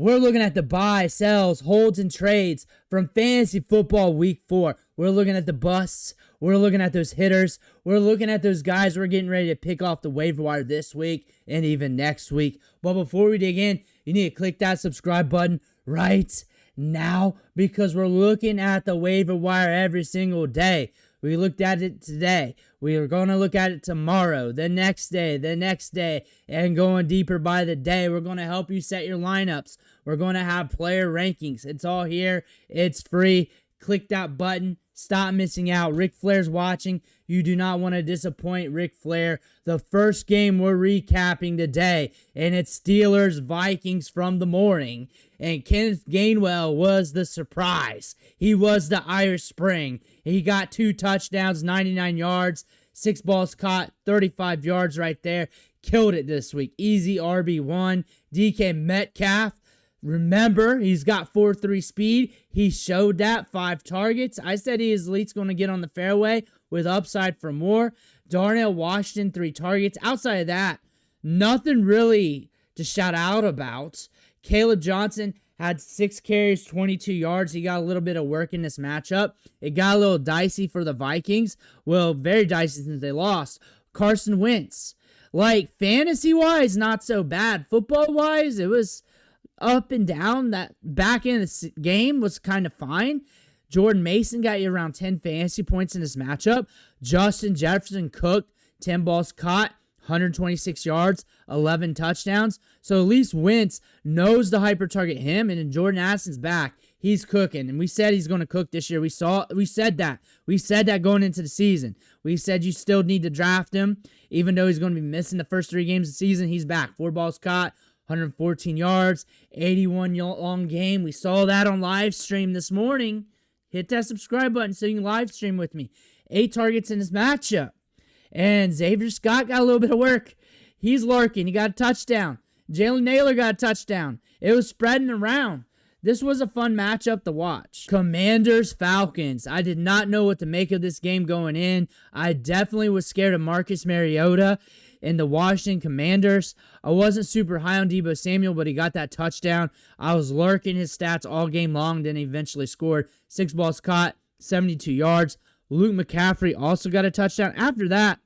We're looking at the buy, sells, holds, and trades from Fantasy Football Week 4. We're looking at the busts. We're looking at those hitters. We're looking at those guys we're getting ready to pick off the waiver wire this week and even next week. But before we dig in, you need to click that subscribe button right now because we're looking at the waiver wire every single day. We looked at it today. We are going to look at it tomorrow, the next day, and going deeper by the day. We're going to help you set your lineups. We're going to have player rankings. It's all here. It's free. Click that button. Stop missing out. Ric Flair's watching. You do not want to disappoint Ric Flair. The first game we're recapping today, and it's Steelers-Vikings from the morning. And Kenneth Gainwell was the surprise. He was the Irish Spring. He got 2 touchdowns, 99 yards, 6 balls caught, 35 yards right there. Killed it this week. Easy RB1. DK Metcalf. Remember, he's got 4.3 speed. He showed that. 5 targets. I said he is at least going to get on the fairway with upside for more. Darnell Washington, 3 targets. Outside of that, nothing really to shout out about. Caleb Johnson had 6 carries, 22 yards. He got a little bit of work in this matchup. It got a little dicey for the Vikings. Well, very dicey since they lost. Carson Wentz. Like, fantasy-wise, not so bad. Football-wise, it was up and down. That back end of the game was kind of fine. Jordan Mason got you around 10 fantasy points in this matchup. Justin Jefferson cooked, 10 balls caught, 126 yards, 11 touchdowns. So at least Wentz knows to hyper target him, and then Jordan Addison's back. He's cooking, and we said he's going to cook this year. We said that. We said that going into the season. We said you still need to draft him, even though he's going to be missing the first 3 games of the season. He's back. 4 balls caught, 114 yards, 81 long game. We saw that on live stream this morning. Hit that subscribe button so you can live stream with me. 8 targets in this matchup. And Xavier Scott got a little bit of work. He's lurking. He got a touchdown. Jalen Naylor got a touchdown. It was spreading around. This was a fun matchup to watch. Commanders, Falcons. I did not know what to make of this game going in. I definitely was scared of Marcus Mariota and the Washington Commanders. I wasn't super high on Deebo Samuel, but he got that touchdown. I was lurking his stats all game long, then he eventually scored. 6 balls caught, 72 yards. Luke McCaffrey also got a touchdown. After that,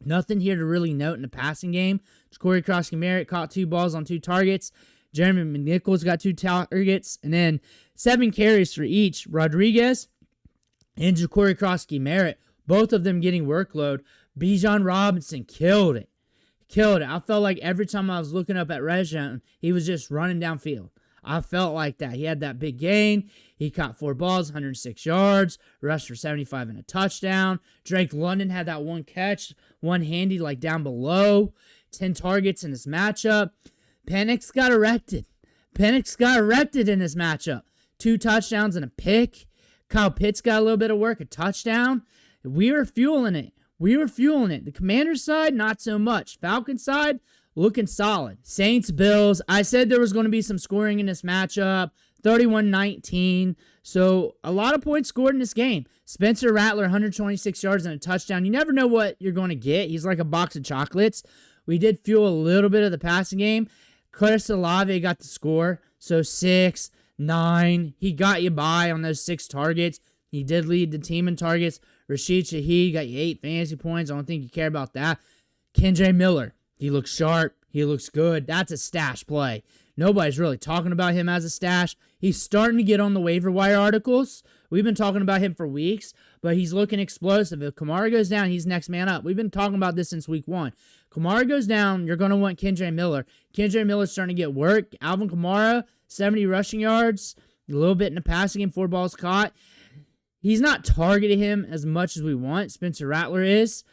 nothing here to really note in the passing game. Jacory Croskey-Merritt caught 2 balls on 2 targets. Jeremy McNichols got 2 targets. And then 7 carries for each. Rodriguez and Jacory Croskey-Merritt, both of them getting workload. Bijan Robinson killed it. I felt like every time I was looking up at red zone, he was just running downfield. I felt like that. He had that big gain. He caught 4 balls, 106 yards, rushed for 75 and a touchdown. Drake London had that 1 catch, 1 handy like down below. 10 targets in this matchup. Penix got erected in this matchup. 2 touchdowns and a pick. Kyle Pitts got a little bit of work, a touchdown. We were fueling it. The Commanders side, not so much. Falcons side, looking solid. Saints, Bills. I said there was going to be some scoring in this matchup. 31-19. So a lot of points scored in this game. Spencer Rattler, 126 yards and a touchdown. You never know what you're going to get. He's like a box of chocolates. We did fuel a little bit of the passing game. Chris Olave got the score. So 6, 9. He got you by on those 6 targets. He did lead the team in targets. Rashid Shaheed got you 8 fantasy points. I don't think you care about that. Kendre Miller. He looks sharp. He looks good. That's a stash play. Nobody's really talking about him as a stash. He's starting to get on the waiver wire articles. We've been talking about him for weeks, but he's looking explosive. If Kamara goes down, he's next man up. We've been talking about this since week 1. Kamara goes down, you're going to want Kendre Miller. Kendre Miller's starting to get work. Alvin Kamara, 70 rushing yards, a little bit in the passing game, 4 balls caught. He's not targeting him as much as we want. Spencer Rattler is,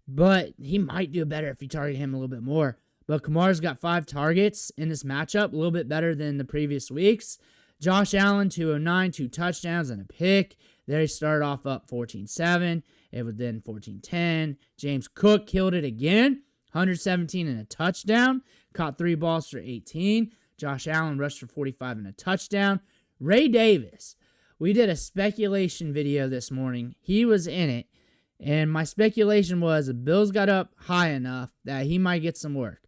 but he might do better if you target him a little bit more. But Kamara's got 5 targets in this matchup, a little bit better than the previous weeks. Josh Allen, 209, 2 touchdowns and a pick. There he started off up 14-7. It was then 14-10. James Cook killed it again, 117 and a touchdown. Caught 3 balls for 18. Josh Allen rushed for 45 and a touchdown. Ray Davis. We did a speculation video this morning. He was in it. And my speculation was the Bills got up high enough that he might get some work.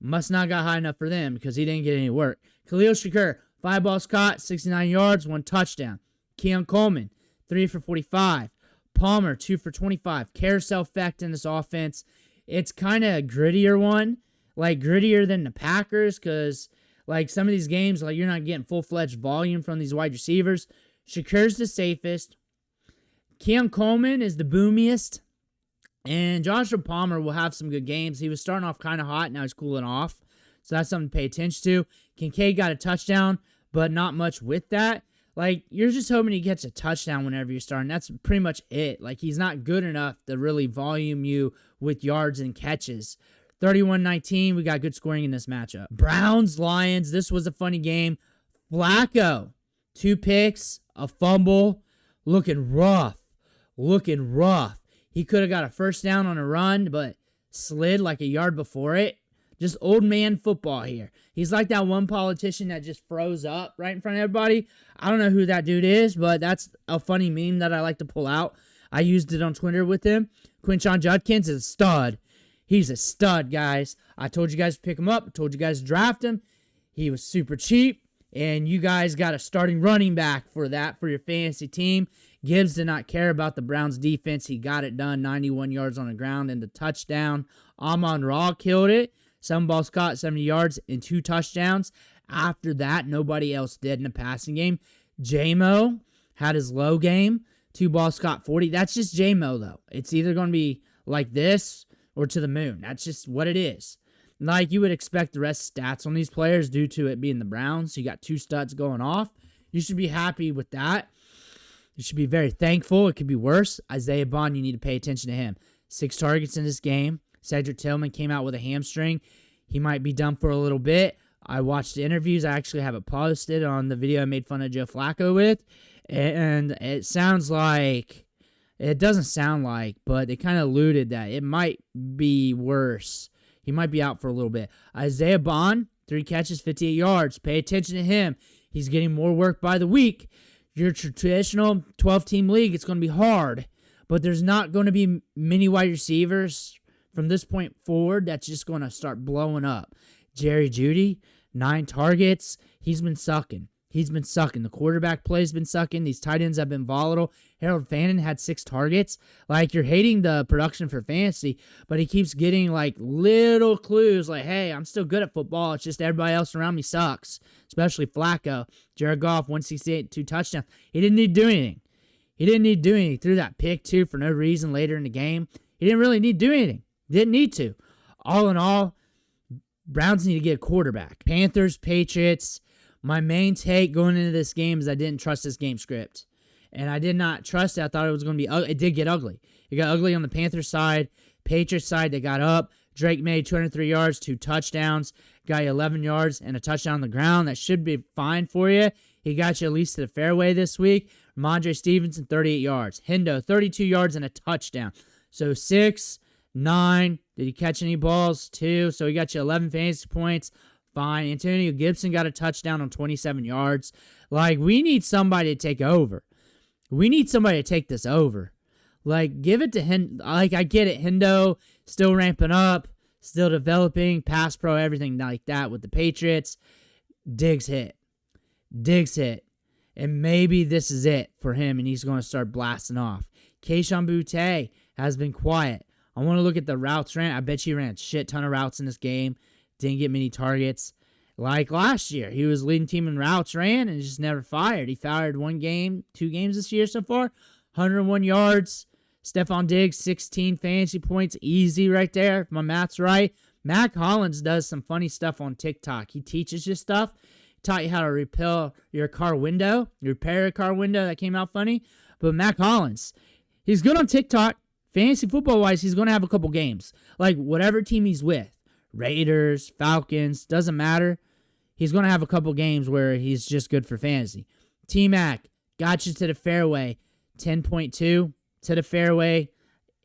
Must not got high enough for them because he didn't get any work. Khalil Shedeur, 5 balls caught, 69 yards, 1 touchdown. Keon Coleman, 3 for 45. Palmer, 2 for 25. Carousel effect in this offense. It's kind of a grittier one, like grittier than the Packers, because like some of these games, like you're not getting full-fledged volume from these wide receivers. Shakur's the safest. Keon Coleman is the boomiest. And Joshua Palmer will have some good games. He was starting off kind of hot. Now he's cooling off. So that's something to pay attention to. Kincaid got a touchdown, but not much with that. Like, you're just hoping he gets a touchdown whenever you're starting. That's pretty much it. Like, he's not good enough to really volume you with yards and catches. 31-19, we got good scoring in this matchup. Browns-Lions, this was a funny game. Flacco, 2 picks, a fumble, looking rough. He could have got a first down on a run, but slid like a yard before it. Just old man football here. He's like that one politician that just froze up right in front of everybody. I don't know who that dude is, but that's a funny meme that I like to pull out. I used it on Twitter with him. Quinshon Judkins is a stud. He's a stud, guys. I told you guys to pick him up. I told you guys to draft him. He was super cheap, and you guys got a starting running back for that for your fantasy team. Gibbs did not care about the Browns' defense. He got it done, 91 yards on the ground and the touchdown. Amon-Ra killed it. 7 balls caught, 70 yards, and 2 touchdowns. After that, nobody else did in the passing game. J-Mo had his low game. 2 balls caught, 40. That's just J-Mo, though. It's either going to be like this or to the moon. That's just what it is. Like, you would expect the rest stats on these players due to it being the Browns. You got 2 studs going off. You should be happy with that. You should be very thankful. It could be worse. Isaiah Bond, you need to pay attention to him. 6 targets in this game. Cedric Tillman came out with a hamstring. He might be done for a little bit. I watched the interviews. I actually have it posted on the video I made fun of Joe Flacco with. And it sounds like, it doesn't sound like, but they kind of alluded that it might be worse. He might be out for a little bit. Isaiah Bond, 3 catches, 58 yards. Pay attention to him. He's getting more work by the week. Your traditional 12-team league, it's going to be hard. But there's not going to be many wide receivers from this point forward that's just going to start blowing up. Jerry Jeudy, 9 targets. He's been sucking. The quarterback play's been sucking. These tight ends have been volatile. Harold Fannin had 6 targets. Like, you're hating the production for fantasy, but he keeps getting, like, little clues like, hey, I'm still good at football. It's just everybody else around me sucks, especially Flacco. Jared Goff, 168, 2 touchdowns. He didn't need to do anything. He threw that pick, too, for no reason later in the game. He didn't really need to do anything. Didn't need to. All in all, Browns need to get a quarterback. Panthers, Patriots. My main take going into this game is I didn't trust this game script. And I did not trust it. I thought it was going to be ugly. It did get ugly. It got ugly on the Panthers side. Patriots side, they got up. Drake made 203 yards, 2 touchdowns. Got you 11 yards and a touchdown on the ground. That should be fine for you. He got you at least to the fairway this week. Ramondre Stevenson, 38 yards. Hendo, 32 yards and a touchdown. So 6, 9. Did he catch any balls? 2. So he got you 11 fantasy points. Fine. Antonio Gibson got a touchdown on 27 yards. Like, we need somebody to take over. We need somebody to take this over. Like, give it to Hendo. Like, I get it. Hendo still ramping up, still developing, pass pro, everything like that with the Patriots. Diggs hit. And maybe this is it for him, and he's going to start blasting off. Kayshon Boutte has been quiet. I want to look at the routes ran. I bet he ran a shit ton of routes in this game. Didn't get many targets. Like last year, he was leading team in routes ran and just never fired. He fired 2 games this year so far. 101 yards. Stephon Diggs, 16 fantasy points. Easy right there, if my math's right. Mac Hollins does some funny stuff on TikTok. He teaches you stuff. He taught you how to repair your car window. Repair a car window. That came out funny. But Mac Hollins, he's good on TikTok. Fantasy football-wise, he's going to have a couple games. Like, whatever team he's with. Raiders, Falcons, doesn't matter. He's going to have a couple games where he's just good for fantasy. T-Mac, got you to the fairway. 10.2 to the fairway.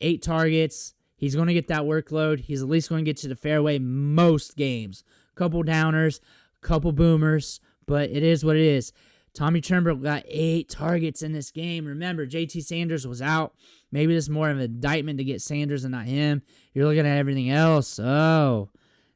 8 targets. He's going to get that workload. He's at least going to get to the fairway most games. Couple downers, couple boomers, but it is what it is. Tommy Turnbull got 8 targets in this game. Remember, JT Sanders was out. Maybe this is more of an indictment to get Sanders and not him. You're looking at everything else. Oh,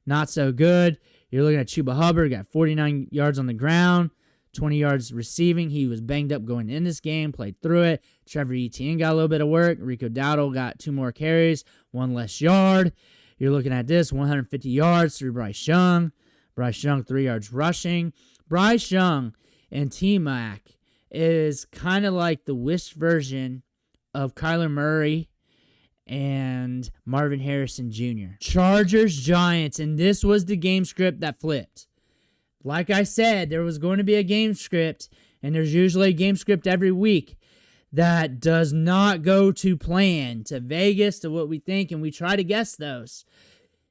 not so good. You're looking at Chuba Hubbard, got 49 yards on the ground, 20 yards receiving. He was banged up going in this game, played through it. Trevor Etienne got a little bit of work. Rico Dowdle got 2 more carries, 1 less yard. You're looking at this, 150 yards through Bryce Young. Bryce Young, 3 yards rushing. Bryce Young and T-Mac is kind of like the Wish version of Kyler Murray and Marvin Harrison Jr. Chargers, Giants, and this was the game script that flipped. Like I said, there was going to be a game script, and there's usually a game script every week that does not go to plan, to Vegas, to what we think, and we try to guess those.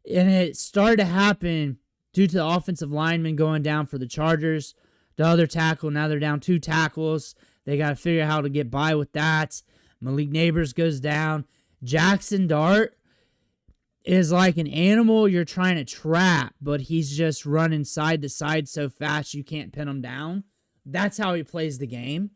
And it started to happen due to the offensive lineman going down for the Chargers. The other tackle, now they're down 2 tackles. They got to figure out how to get by with that. Malik Nabers goes down. Jaxson Dart is like an animal you're trying to trap, but he's just running side to side so fast you can't pin him down. That's how he plays the game.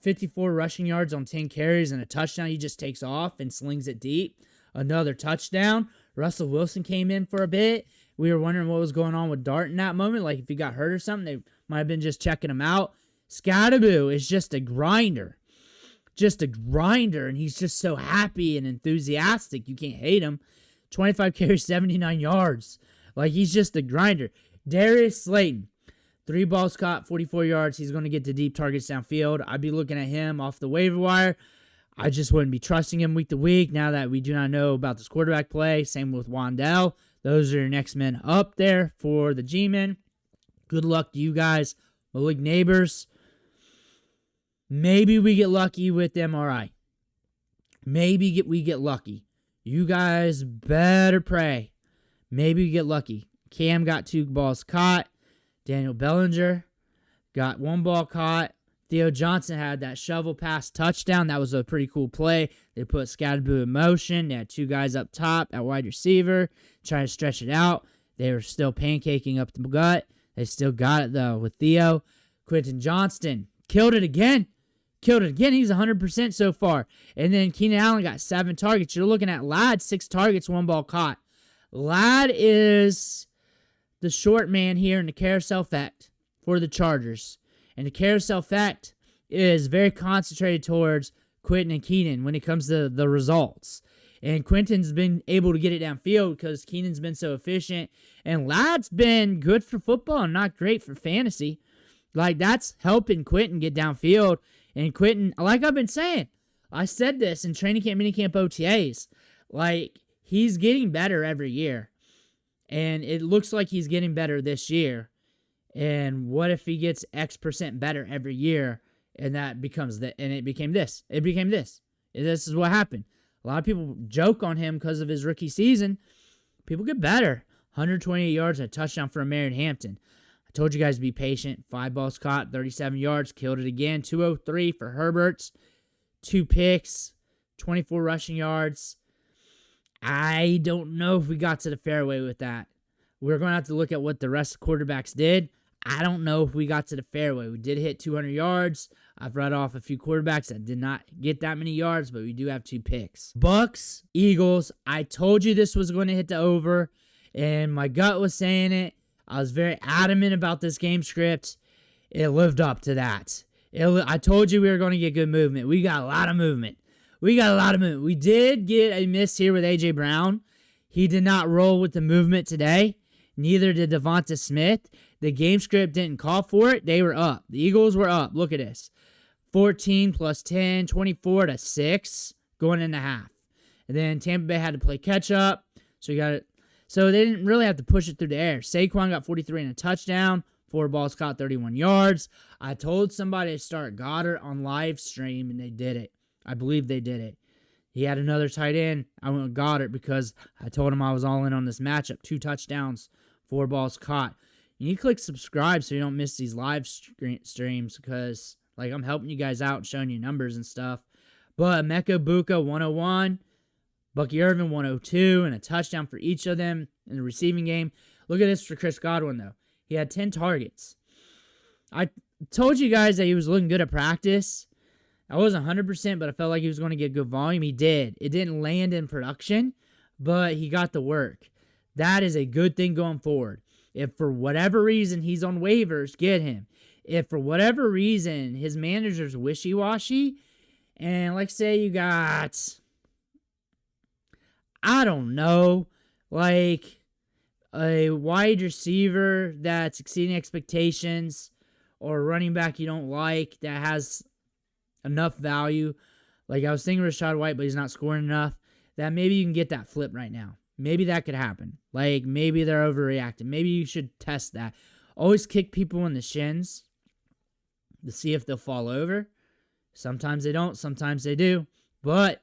54 rushing yards on 10 carries and a touchdown. He just takes off and slings it deep. Another touchdown. Russell Wilson came in for a bit. We were wondering what was going on with Dart in that moment, like if he got hurt or something. They might have been just checking him out. Skattebo is just a grinder. And he's just so happy and enthusiastic. You can't hate him. 25 carries, 79 yards. Like, he's just a grinder. Darius Slayton, 3 balls caught, 44 yards. He's going to get to deep targets downfield. I'd be looking at him off the waiver wire. I just wouldn't be trusting him week to week now that we do not know about this quarterback play. Same with Wandell. Those are your next men up there for the G-men. Good luck to you guys. Malik Nabers. Maybe we get lucky with MRI. Maybe we get lucky. You guys better pray. Maybe we get lucky. Cam got 2 balls caught. Daniel Bellinger got 1 ball caught. Theo Johnson had that shovel pass touchdown. That was a pretty cool play. They put Skattebo in motion. They had 2 guys up top at wide receiver trying to stretch it out. They were still pancaking up the gut. They still got it, though, with Theo. Quinton Johnston killed it again. He's 100% so far. And then Keenan Allen got 7 targets. You're looking at Ladd, 6 targets, 1 ball caught. Ladd is the short man here in the carousel effect for the Chargers. And the carousel effect is very concentrated towards Quinton and Keenan when it comes to the results. And Quinton's been able to get it downfield because Keenan's been so efficient. And Ladd's been good for football and not great for fantasy. Like, that's helping Quinton get downfield. And Quinton, like I've been saying, I said this in training camp, minicamp, OTAs. Like, he's getting better every year. And it looks like he's getting better this year. And what if he gets X% better every year? And that becomes that, and it became this. This is what happened. A lot of people joke on him because of his rookie season. People get better. 128 yards and a touchdown for Marion Hampton. I told you guys to be patient. 5 balls caught, 37 yards, killed it again. 203 for Herbert's. 2 picks, 24 rushing yards. I don't know if we got to the fairway with that. We're going to have to look at what the rest of the quarterbacks did. I don't know if we got to the fairway. We did hit 200 yards. I've read off a few quarterbacks that did not get that many yards, but we do have 2 picks. Bucks, Eagles. I told you this was going to hit the over, and my gut was saying it. I was very adamant about this game script. It lived up to that. I told you we were going to get good movement. We got a lot of movement. We did get a miss here with A.J. Brown. He did not roll with the movement today. Neither did Devonta Smith. The game script didn't call for it. They were up. The Eagles were up. Look at this. 14 plus 10, 24-6 going into half. And then Tampa Bay had to play catch up. So they didn't really have to push it through the air. Saquon got 43 and a touchdown. 4 balls caught, 31 yards. I told somebody to start Goddard on live stream, and they did it. I believe they did it. He had another tight end. I went with Goddard because I told him I was all in on this matchup. 2 touchdowns, 4 balls caught. You need to click subscribe so you don't miss these live streams because, like, I'm helping you guys out and showing you numbers and stuff. But Emeka Buka, 101. Bucky Irving, 102, and a touchdown for each of them in the receiving game. Look at this for Chris Godwin, though. He had 10 targets. I told you guys that he was looking good at practice. I wasn't 100%, but I felt like he was going to get good volume. He did. It didn't land in production, but he got the work. That is a good thing going forward. If for whatever reason he's on waivers, get him. If for whatever reason his manager's wishy-washy, and like say you got, I don't know, like a wide receiver that's exceeding expectations, or a running back you don't like that has enough value. Like I was thinking Rachaad White, but he's not scoring enough. That maybe you can get that flip right now. Maybe that could happen. Like maybe they're overreacting. Maybe you should test that. Always kick people in the shins to see if they'll fall over. Sometimes they don't. Sometimes they do. But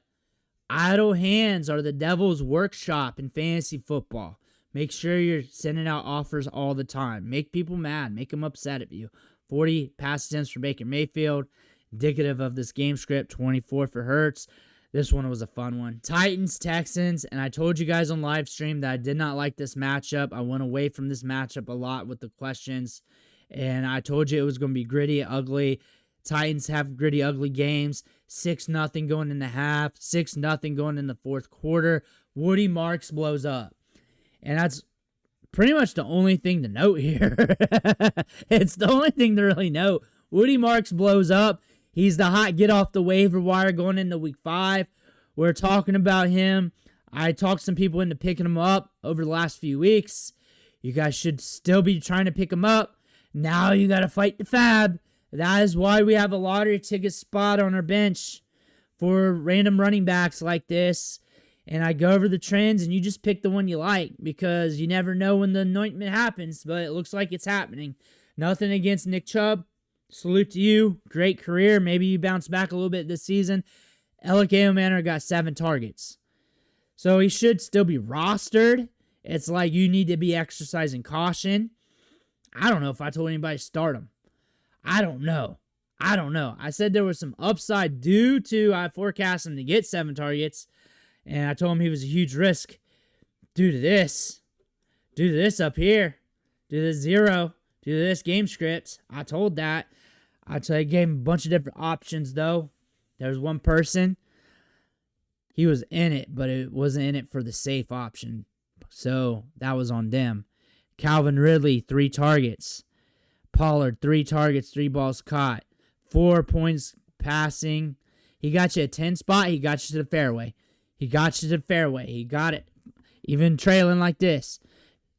idle hands are the devil's workshop in fantasy football. Make sure you're sending out offers all the time. Make people mad. Make them upset at you. 40 pass attempts for Baker Mayfield. Indicative of this game script. 24 for Hurts. This one was a fun one. Titans, Texans, and I told you guys on live stream that I did not like this matchup. I went away from this matchup a lot with the questions, and I told you it was going to be gritty, ugly. Titans have gritty, ugly games. 6-0 going in the half. 6-0 going in the fourth quarter. Woody Marks blows up. And that's pretty much the only thing to note here. It's the only thing to really note. Woody Marks blows up. He's the hot get off the waiver wire going into week 5. We're talking about him. I talked some people into picking him up over the last few weeks. You guys should still be trying to pick him up. Now you got to fight the fab. That is why we have a lottery ticket spot on our bench for random running backs like this. And I go over the trends, and you just pick the one you like because you never know when the anointment happens, but it looks like it's happening. Nothing against Nick Chubb. Salute to you. Great career. Maybe you bounce back a little bit this season. Alec Manor got 7 targets. So he should still be rostered. It's like you need to be exercising caution. I don't know if I told anybody to start him. I don't know. I said there was some upside due to I forecast him to get 7 targets. And I told him he was a huge risk due to this. Due to this up here. Due to this 0. Due to this game script. I told that. I gave him a bunch of different options, though. There was one person. He was in it, but it wasn't in it for the safe option. So that was on them. Calvin Ridley, 3 targets. Pollard, 3 targets, 3 balls caught. 4 points passing. He got you a 10 spot. He got you to the fairway. He got it. Even trailing like this.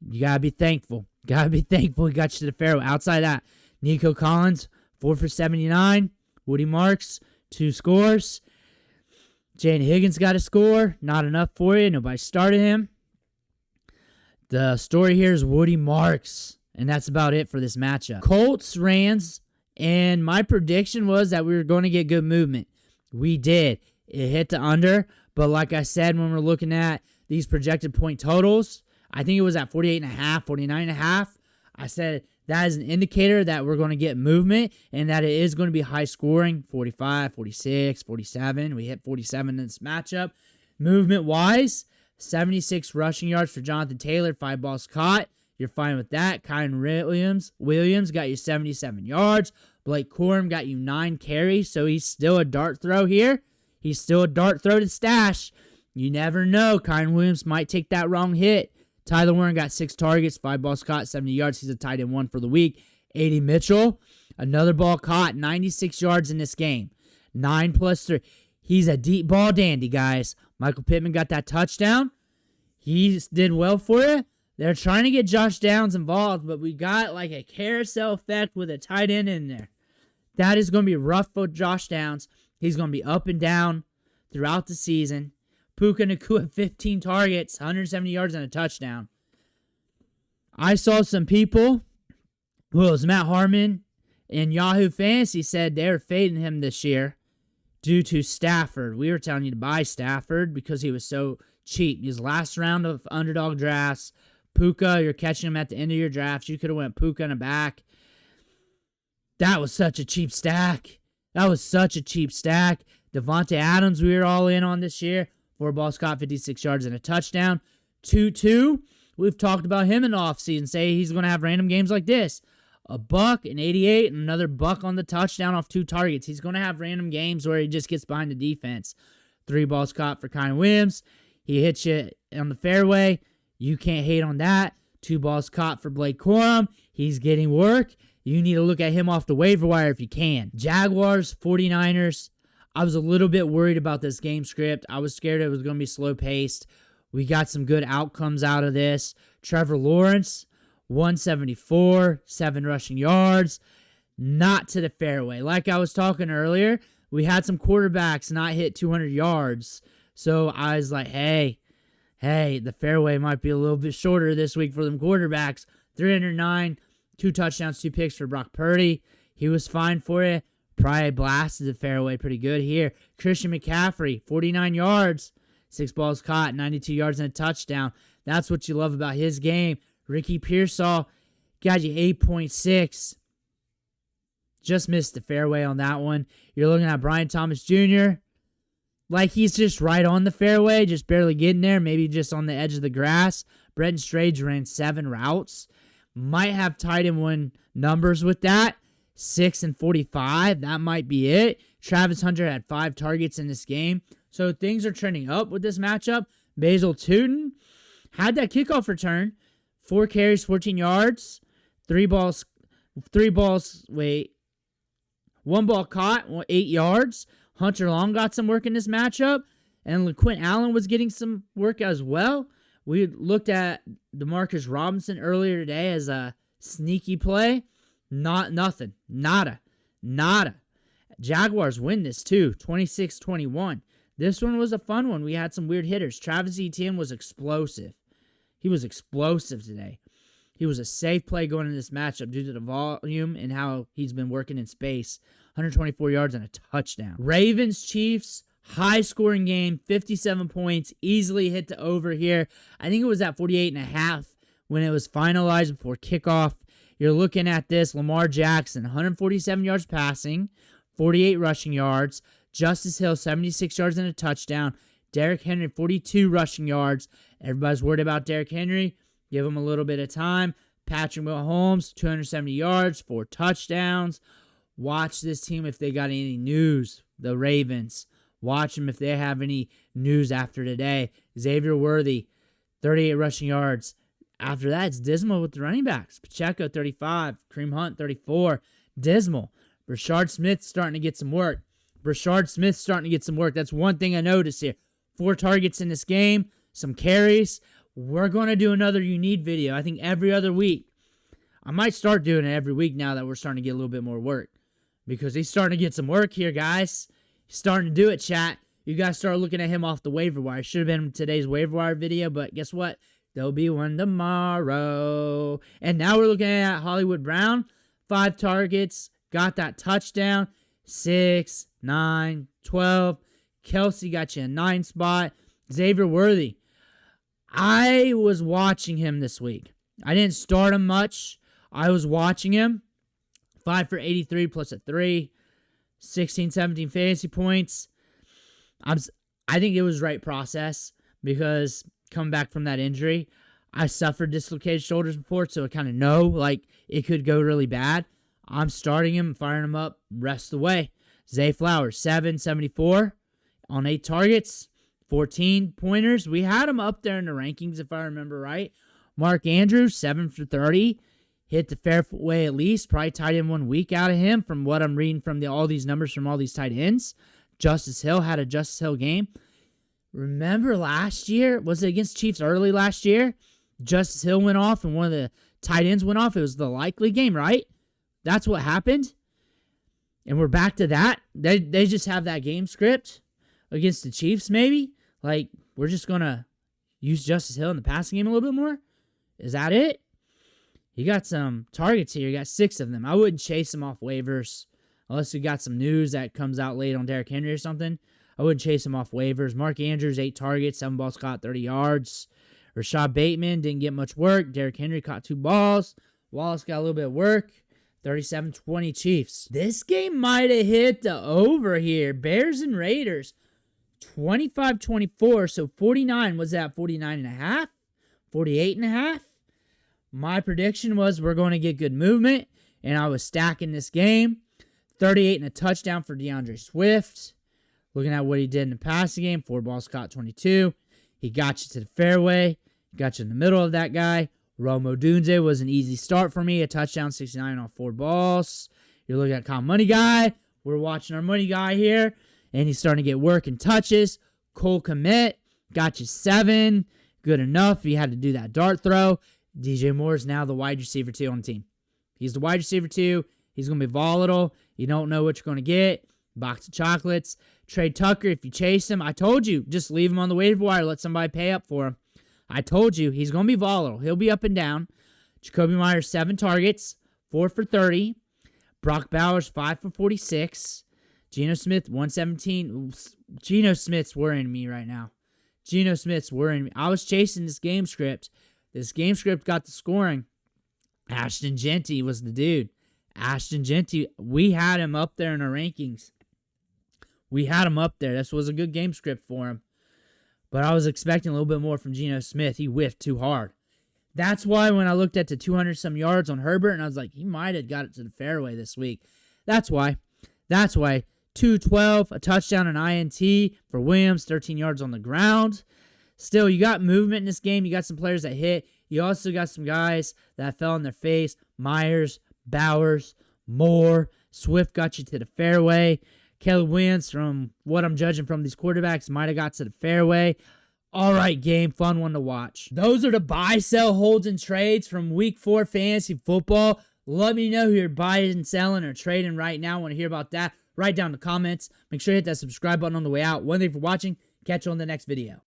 You got to be thankful. He got you to the fairway. Outside that, Nico Collins, 4 for 79. Woody Marks, 2 scores. Jane Higgins got a score. Not enough for you. Nobody started him. The story here is Woody Marks. And that's about it for this matchup. Colts, Rams, and my prediction was that we were going to get good movement. We did. It hit the under, but like I said, when we're looking at these projected point totals, I think it was at 48.5, 49.5. I said that is an indicator that we're going to get movement and that it is going to be high scoring, 45, 46, 47. We hit 47 in this matchup. Movement-wise, 76 rushing yards for Jonathan Taylor, 5 balls caught. You're fine with that. Kyren Williams got you 77 yards. Blake Corum got you 9 carries, so he's still a dart throw here. He's still a dart throw to stash. You never know. Kyren Williams might take that wrong hit. Tyler Warren got 6 targets, 5 balls caught, 70 yards. He's a tight end 1 for the week. A.D. Mitchell, another ball caught, 96 yards in this game. 9 plus 3. He's a deep ball dandy, guys. Michael Pittman got that touchdown. He did well for it. They're trying to get Josh Downs involved, but we got like a carousel effect with a tight end in there. That is going to be rough for Josh Downs. He's going to be up and down throughout the season. Puka Nacua, 15 targets, 170 yards, and a touchdown. I saw some people, well, it was Matt Harmon and Yahoo Fantasy said they were fading him this year due to Stafford. We were telling you to buy Stafford because he was so cheap. His last round of underdog drafts, Puka, you're catching him at the end of your drafts. You could have went Puka in the back. That was such a cheap stack. Devontae Adams, we were all in on this year. 4 balls caught, 56 yards, and a touchdown. 2-2. We've talked about him in the offseason. Say he's going to have random games like this. A buck, an 88, and another buck on the touchdown off 2 targets. He's going to have random games where he just gets behind the defense. 3 balls caught for Kyren Williams. He hits you on the fairway. You can't hate on that. 2 balls caught for Blake Corum. He's getting work. You need to look at him off the waiver wire if you can. Jaguars, 49ers. I was a little bit worried about this game script. I was scared it was going to be slow-paced. We got some good outcomes out of this. Trevor Lawrence, 174, 7 rushing yards. Not to the fairway. Like I was talking earlier, we had some quarterbacks not hit 200 yards. So I was like, hey, the fairway might be a little bit shorter this week for them quarterbacks. 309, 2 touchdowns, 2 picks for Brock Purdy. He was fine for it. Probably blasted the fairway pretty good here. Christian McCaffrey, 49 yards, 6 balls caught, 92 yards and a touchdown. That's what you love about his game. Ricky Pearsall got you 8.6. Just missed the fairway on that one. You're looking at Brian Thomas Jr. Like he's just right on the fairway, just barely getting there, maybe just on the edge of the grass. Brenton Strange ran 7 routes. Might have tight end one numbers with that. 6 and 45. That might be it. Travis Hunter had 5 targets in this game. So things are trending up with this matchup. Basil Tootin had that kickoff return. 4 carries, 14 yards. 1 ball caught, 8 yards. Hunter Long got some work in this matchup. And LaQuint Allen was getting some work as well. We looked at DeMarcus Robinson earlier today as a sneaky play. Nothing. Nada. Jaguars win this too, 26-21. This one was a fun one. We had some weird hitters. Travis Etienne was explosive. He was explosive today. He was a safe play going into this matchup due to the volume and how he's been working in space. 124 yards and a touchdown. Ravens, Chiefs, high-scoring game, 57 points, easily hit the over here. I think it was at 48.5 when it was finalized before kickoff. You're looking at this, Lamar Jackson, 147 yards passing, 48 rushing yards. Justice Hill, 76 yards and a touchdown. Derrick Henry, 42 rushing yards. Everybody's worried about Derrick Henry. Give him a little bit of time. Patrick Mahomes, 270 yards, 4 touchdowns. Watch this team if they got any news, the Ravens. Watch them if they have any news after today. Xavier Worthy, 38 rushing yards. After that, it's dismal with the running backs. Pacheco, 35. Kareem Hunt, 34. Dismal. Rashard Smith starting to get some work. That's one thing I noticed here. 4 targets in this game. Some carries. We're going to do another You Need video, I think every other week. I might start doing it every week now that we're starting to get a little bit more work. Because he's starting to get some work here, guys. He's starting to do it, chat. You guys start looking at him off the waiver wire. Should have been today's waiver wire video, but guess what? There'll be one tomorrow. And now we're looking at Hollywood Brown. 5 targets. Got that touchdown. 6, 9, 12. Kelsey got you a 9 spot. Xavier Worthy. I was watching him this week. I didn't start him much. I was watching him. 5 for 83 plus a 3. 16, 17 fantasy points. I think it was right process because coming back from that injury, I suffered dislocated shoulders before, so I kind of know like it could go really bad. I'm starting him, firing him up, rest of the way. Zay Flowers, 774 on 8 targets, 14 pointers. We had him up there in the rankings if I remember right. Mark Andrews, 7 for 30. Hit the fairway at least. Probably tight end 1 week out of him from what I'm reading from all these numbers from all these tight ends. Justice Hill had a Justice Hill game. Remember last year? Was it against Chiefs early last year? Justice Hill went off and one of the tight ends went off. It was the likely game, right? That's what happened. And we're back to that. They just have that game script against the Chiefs maybe. Like, we're just going to use Justice Hill in the passing game a little bit more. Is that it? You got some targets here. You got 6 of them. I wouldn't chase them off waivers unless you got some news that comes out late on Derrick Henry or something. I wouldn't chase him off waivers. Mark Andrews, 8 targets, 7 balls caught, 30 yards. Rashad Bateman didn't get much work. Derrick Henry caught 2 balls. Wallace got a little bit of work. 37-20 Chiefs. This game might have hit the over here. Bears and Raiders. 25-24. So 49 was at 49.5. 48.5. My prediction was we're going to get good movement, and I was stacking this game. 38 and a touchdown for DeAndre Swift. Looking at what he did in the passing game, 4 balls caught, 22. He got you to the fairway. Got you in the middle of that guy. Romo Dunze was an easy start for me. A touchdown, 69 on 4 balls. You're looking at Kyle Money Guy. We're watching our Money Guy here, and he's starting to get work and touches. Cole Kmet got you 7. Good enough. He had to do that dart throw. DJ Moore is now the wide receiver 2 on the team. He's the wide receiver 2. He's going to be volatile. You don't know what you're going to get. Box of chocolates. Trade Tucker if you chase him. I told you, just leave him on the waiver wire. Let somebody pay up for him. I told you, he's going to be volatile. He'll be up and down. Jacoby Myers, 7 targets, 4 for 30. Brock Bowers, 5 for 46. Geno Smith, 117. Geno Smith's worrying me right now. Geno Smith's worrying me. I was chasing this game script. This game script got the scoring. Ashton Genty was the dude. Ashton Genty, we had him up there in our rankings. We had him up there. This was a good game script for him. But I was expecting a little bit more from Geno Smith. He whiffed too hard. That's why when I looked at the 200-some yards on Hubbard, and I was like, he might have got it to the fairway this week. That's why. 212, a touchdown, an INT for Williams, 13 yards on the ground. Still, you got movement in this game. You got some players that hit. You also got some guys that fell on their face. Myers, Bowers, Moore. Swift got you to the fairway. Kelly Williams, from what I'm judging from these quarterbacks, might have got to the fairway. All right, game. Fun one to watch. Those are the buy, sell, holds, and trades from Week 4 fantasy football. Let me know who you're buying, selling, or trading right now. I want to hear about that. Write down in the comments. Make sure you hit that subscribe button on the way out. One thing for watching. Catch you on the next video.